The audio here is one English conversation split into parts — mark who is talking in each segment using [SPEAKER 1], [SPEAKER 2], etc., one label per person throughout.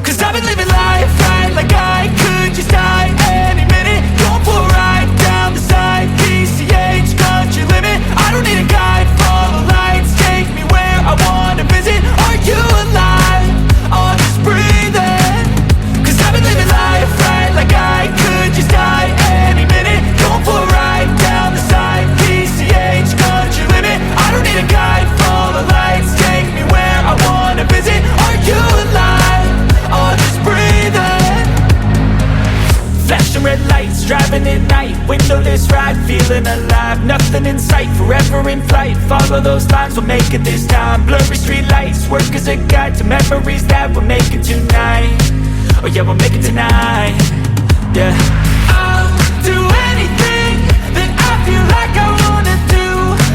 [SPEAKER 1] Cause I've been living life right like I could just die any minute. Going for a ride down the side, PCH, country limit. I don't need a guide, follow lights, take me where I wanna visit. Are you alive? Or just breathing? Cause I've been living life right like I could just die any minute. Going for a ride down the side, PCH, country limit. I don't need a guide, follow lights, take me where I wanna visit. Are you alive? Or just breathing? Flashing red lights, driving at night, windowless ride, feeling alive. Nothing in sight, forever in flight. Follow those lines, we'll make it this time. Blurry street lights, work as a guide to memories that we're making tonight. Oh yeah, we'll make it tonight. Yeah. I'll do anything that I feel like I wanna do.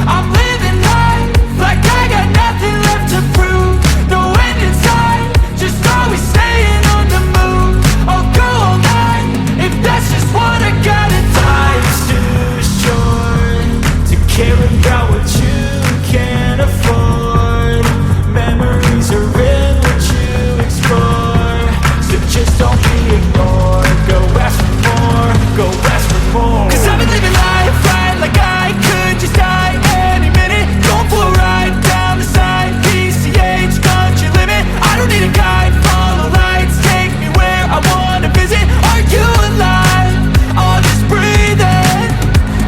[SPEAKER 1] I'm living life like I got nothing left to prove. No end in sight, just always staying on the move. I'll go all night if that's just what I gotta do. Life's too short to care about what you can't afford. Memories are in what you explore, so just don't be ignored. Go ask for more, go ask for more. Cause I've been living life right like I could just die any minute. Going for a ride down the side, PCH, country limit. I don't need a guide, follow lights, take me where I wanna visit. Are you alive? Or just breathing?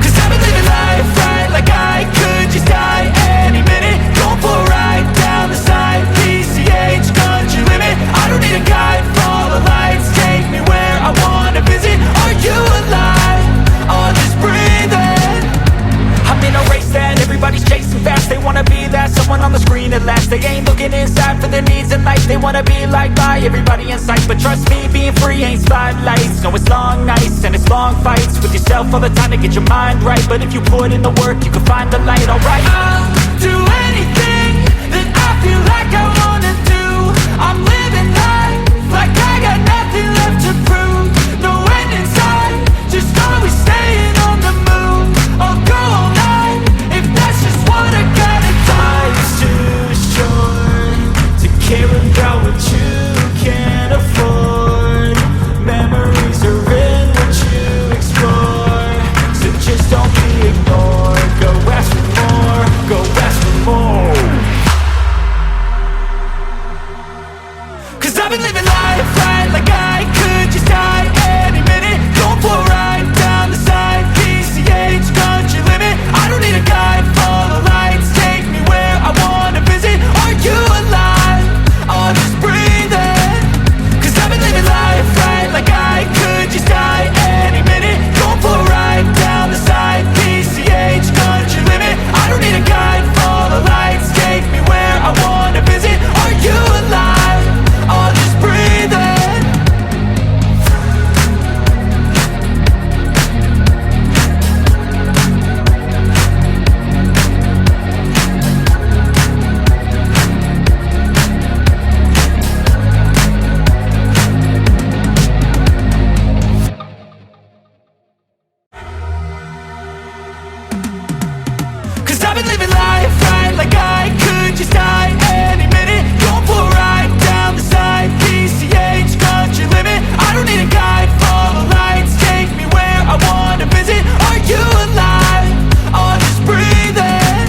[SPEAKER 1] Cause I've been living life right like I could just die any minute. Going for a ride down the side, PCH, country limit. I don't need a guide, follow lights, take me where I wanna visit. Are you alive? Or just breathing? I'm in a race that everybody's chasing fast. They wanna be that someone on the screen at last. They ain't looking inside for their needs in life. They wanna be liked by everybody in sight. But trust me, being free ain't spotlights. No, it's long nights and it's long fights with yourself all the time to get your mind right. But if you put in the work, you can find the light, alright. I'll do anything that I feel like I wanna do. I'm living life like I got nothing left to prove. No end in sight, just always staying on the move. I'll go all night if that's just what I gotta do. Life's too short to care about what you can't afford. Memories are in what you explore, so just don't be ignored. Go ask for more, go ask for more. Cause I've been living life right like I could just die any minute. Going for a ride down the side, PCH, country limit. I don't need a guide, follow lights, take me where I wanna visit. Are you alive? Or just breathing? Cause I've been living life right like I could just die any minute. Going for a ride down the side, PCH, country limit. I don't need a guide, follow lights, take me where I wanna visit. Are you alive? Or just breathing? Cause I've been living life right like I could just die any minute. Going for a ride down the side, PCH, country limit. I don't need a guide, follow lights, take me where I wanna visit. Are you alive? Or just breathing?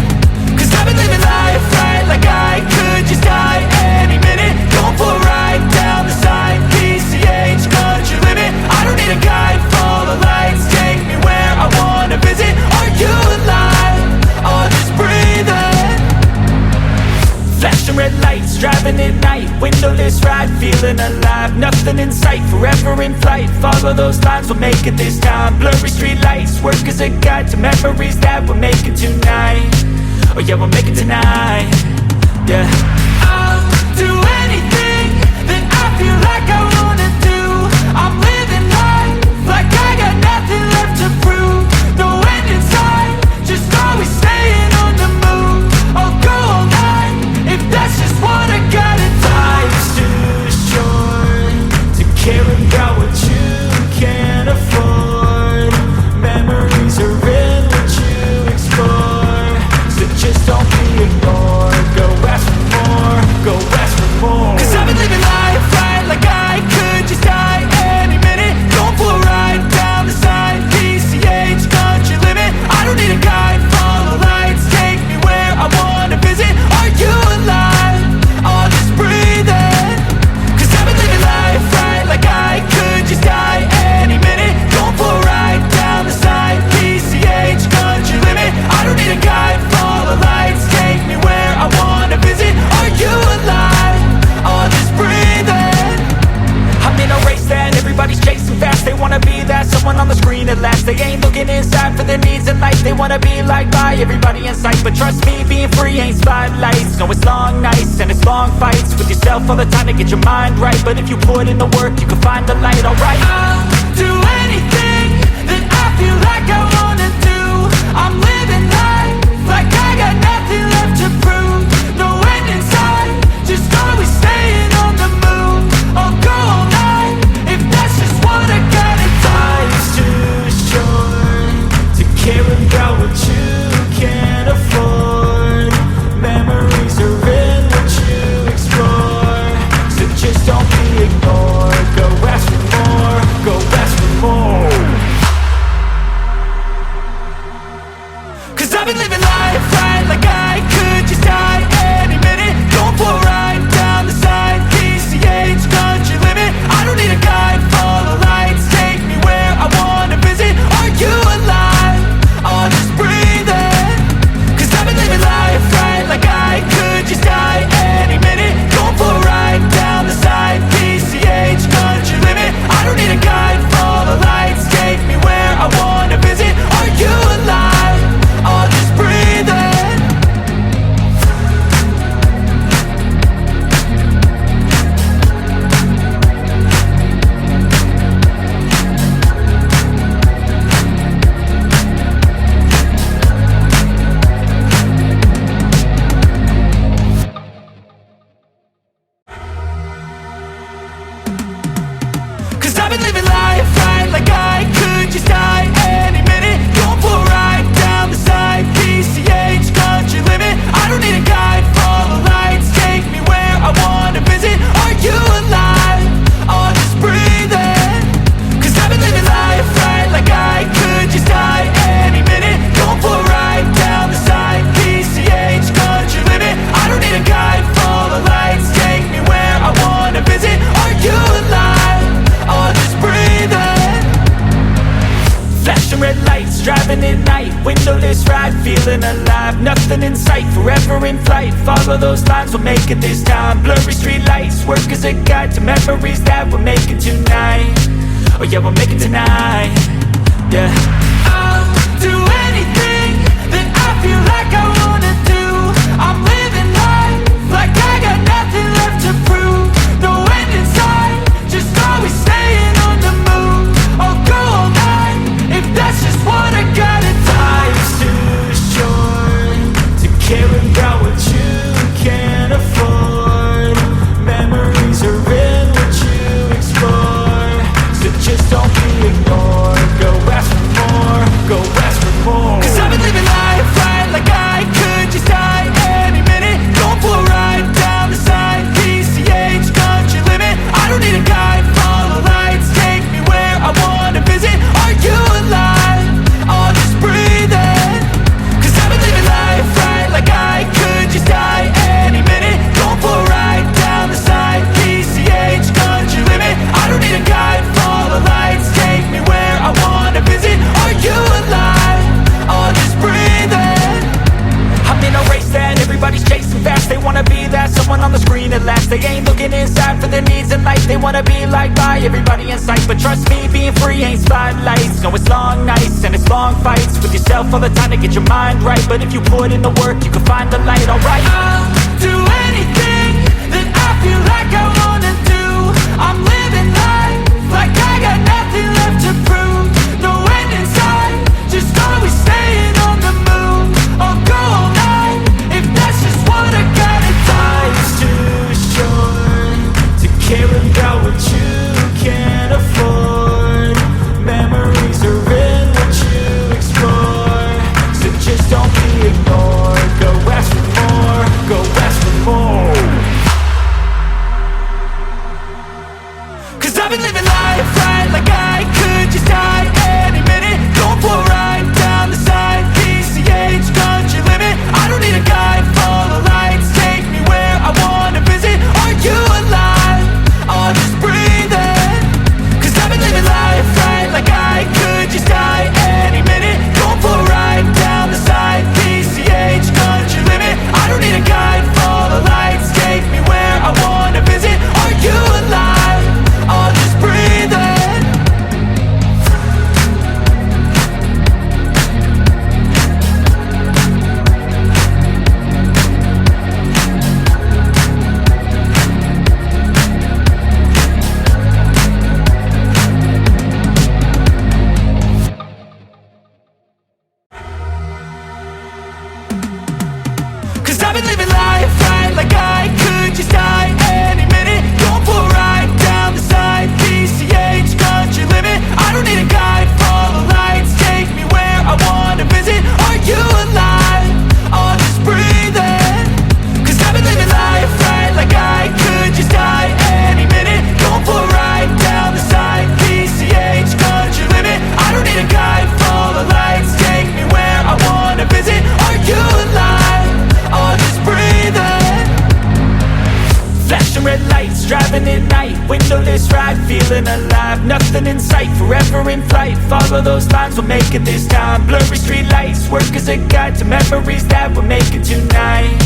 [SPEAKER 1] Cause I've been living life right like I could just die any minute. Going for a ride down the side, PCH, country limit. I don't need a guide, follow lights, take me where I wanna visit. Are you alive? Or just breathing? Flashing red lights, driving at night, windowless ride, feeling alive. Nothing in sight, forever in flight. Follow those lines, we'll make it this time. Blurry street lights, work as a guide to memories that we're making tonight. Oh yeah, we'll make it tonight. Yeah. I'll do anything that I feel like I wanna do. I'm living life like I got nothing left to prove. No end in sight, just always staying on the move. I'll go all night if that's just what I gotta do. Life's too short to care about what you can't afford. Memories are in what you explore, so just don't be ignored. Go ask for more, go ask for more. Cause I've been living life right like I liked by everybody in sight, but trust me, being free ain't spotlights. No, it's long nights and it's long fights with yourself all the time to get your mind right. But if you put in the work, you can find the light, alright. I'll do anything that I feel like I wanna do. I'm living life like I got nothing left to prove. No end in sight, just always staying on the move. I'll go all night if that's just what I gotta do. Life's too short to care about what you can't afford. Memories are in what you explore, so just don't be ignored. Go ask for more, go ask for more. 'Cause I've been living life right like I could just die any minute. Going for a ride down the side, PCH country limit. I don't need a guide, follow lights, take me where I wanna visit. Are you alive? I'll just breathe in. 'Cause I've been living life right like I could just die any minute. Going for a ride down the side, PCH country limit. I don't need a guide, follow lights, take me where I wanna visit. Are you alive? I'll just breathe in. 'Cause I've been living life right like I could just die any minute. Going for a ride down the side, PCH country limit. I don't need a guide, follow lights, take me where I wanna visit. Are you alive? I'll just breathe in. 'Cause I've been living life right like I could just die any minute. Going for a ride down the side, PCH country limit. I don't need a guide, follow lights, take me where I wanna visit. Are you alive? I'll just breathe in. Flashing red lights, driving at night, windowless ride, feeling alive. Nothing in sight, forever in flight. Follow those lines, we'll make it this time. Blurry street lights, work as a guide to memories that we're making tonight. Oh yeah, we'll make it tonight. Yeah. I'll do anything that I feel like I wanna do. I'm living life like I got nothing left to prove. No end in sight, just always staying on the move. I'll go all night if that's just what I gotta do. Life's too short to care about what you can't afford. Memories are in what you explore, so just don't be ignored. Go ask for more, go ask for more. 'Cause I've been living life right like I could just die any minute. Going for a ride down the side, PCH country limit. I don't need a guide, follow lights, take me where I wanna visit. Are you alive? I'll just breathe in. 'Cause I've been living life right like I could just die any minute. Going for a ride down the side, PCH country limit. I don't need a guide, follow lights, take me where I wanna visit. Are you alive? I'll just breathe in. I'm in a race that everybody's chasing fast. They wanna be that someone on the screen at last. They ain't looking inside for their needs in life. They wanna be liked by everybody in sight, but trust me, being free ain't spotlights. No, it's long nights and it's long fights with yourself all the time to get your mind right. But if you put in the work, you can find the light, alright. I'll do anything that I feel like I wanna do. I'm living life like I got nothing left to prove. No end in sight, just always staying on the move. I'll go all night if that's just what I gotta do. Life's too short to care about what you can't afford. Memories are in what you explore, so just don't be ignored. Go ask for more, go ask for more. red lights, driving at night, windowless ride, feeling alive. Nothing in sight, forever in flight. Follow those lines, we'll make it this time. Blurry street lights, work as a guide to memories that we're making tonight.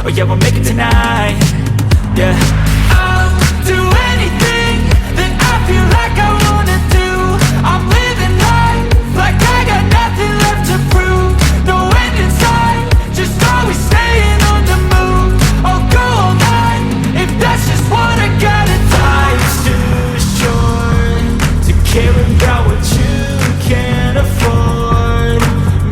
[SPEAKER 1] Oh yeah, we'll make it tonight. Yeah. I'll do anything that I feel like I wanna do. I'm living life like I got nothing left to prove. No end in sight, just always staying on the move. I'll go all night if that's just what I gotta do. Life's too short to care about what you can't afford.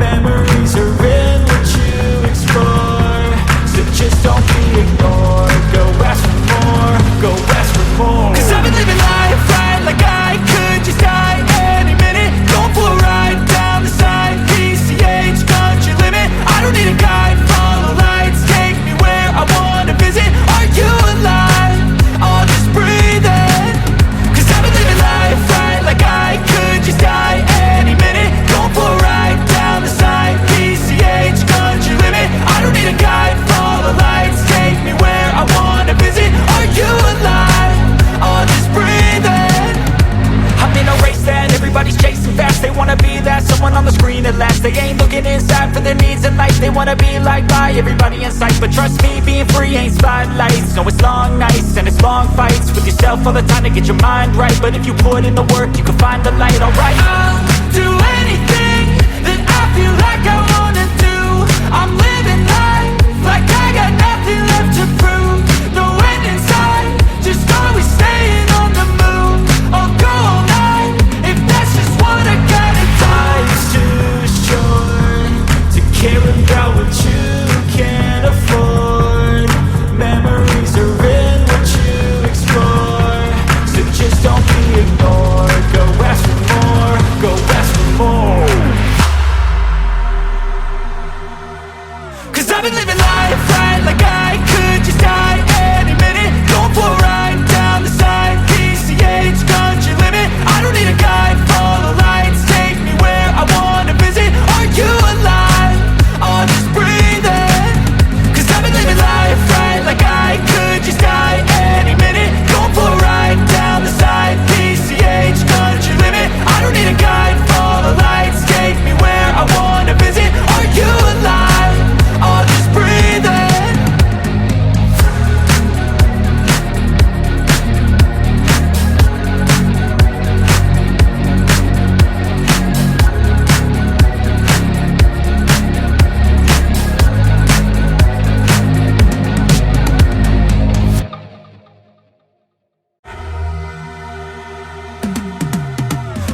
[SPEAKER 1] Memories are in what you explore, so just don't be ignored. Go ask for more, go ask for more. 'Cause I've been living life right like I could just die any minute. Going for a ride down the side, PCH, country limit. I don't need a guide, follow lights, take me where I wanna visit. Are you alive? I'll just breathe in. 'Cause I've been living life right like I could just die any minute. Going for a ride down the side, PCH, country limit. I don't need a guide, follow lights, take me where I wanna visit. Are you alive? I'll just breathe in. I'm in a race that everybody's chasing fast. They wanna be that someone on the screen at last. They ain't looking inside for their needs in life. They wanna be liked by everybody in sight. But trust me, being free ain't spotlights. No, it's long nights and it's long fights with yourself all the time to get your mind right. But if you put in the work, you can find the light, alright. I'll do anything that I feel like I wanna do. I'm living life like I got nothing left to prove. No end in sight, just always staying on the move. I'll go all night if that's just what I gotta do. Life's too short to care about what you can't afford. Memories are in what you explore, so just don't be ignored. Go ask for more, go ask for more. 'Cause I've been living life right like I could just die any minute. Going for a ride down the side, PCH, country limit. I don't need a guide, follow lights, take me where I wanna visit. Are you alive? I'll just breathe in. 'Cause I've been living life right like I could just die any minute. Going for a ride down the side, PCH, country limit. I don't need a guide, follow lights, take me where I wanna visit. Are you alive? I'll just breathe in.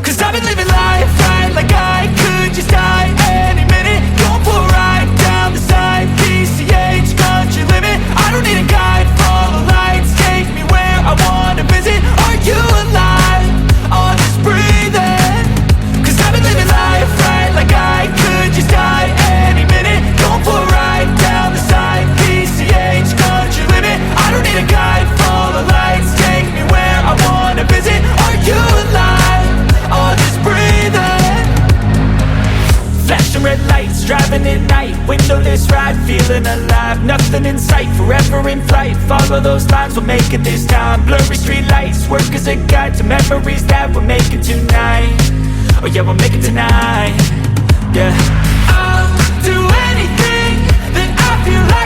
[SPEAKER 1] Cause I've been living life right like I could just die any minute. Going for a ride down the side, PCH, country limit. I don't need a guide, follow lights, take me where I wanna visit. Are you alive? I'll just breathe in. 'Cause I've been living life right like I could just die any minute. Going for a ride down the side, PCH, country limit. I don't need a guide, follow lights, take me where I wanna visit. Are you alive? I'll just breathe in. Flashing red lights, driving at night, windowless ride, feeling alive. Nothing in sight, forever in flight. Follow those lines, we'll make it this time. Blurry street lights, work as a guide to memories that we're making tonight. Oh yeah, we'll make it tonight. Yeah. I'll do anything that I feel like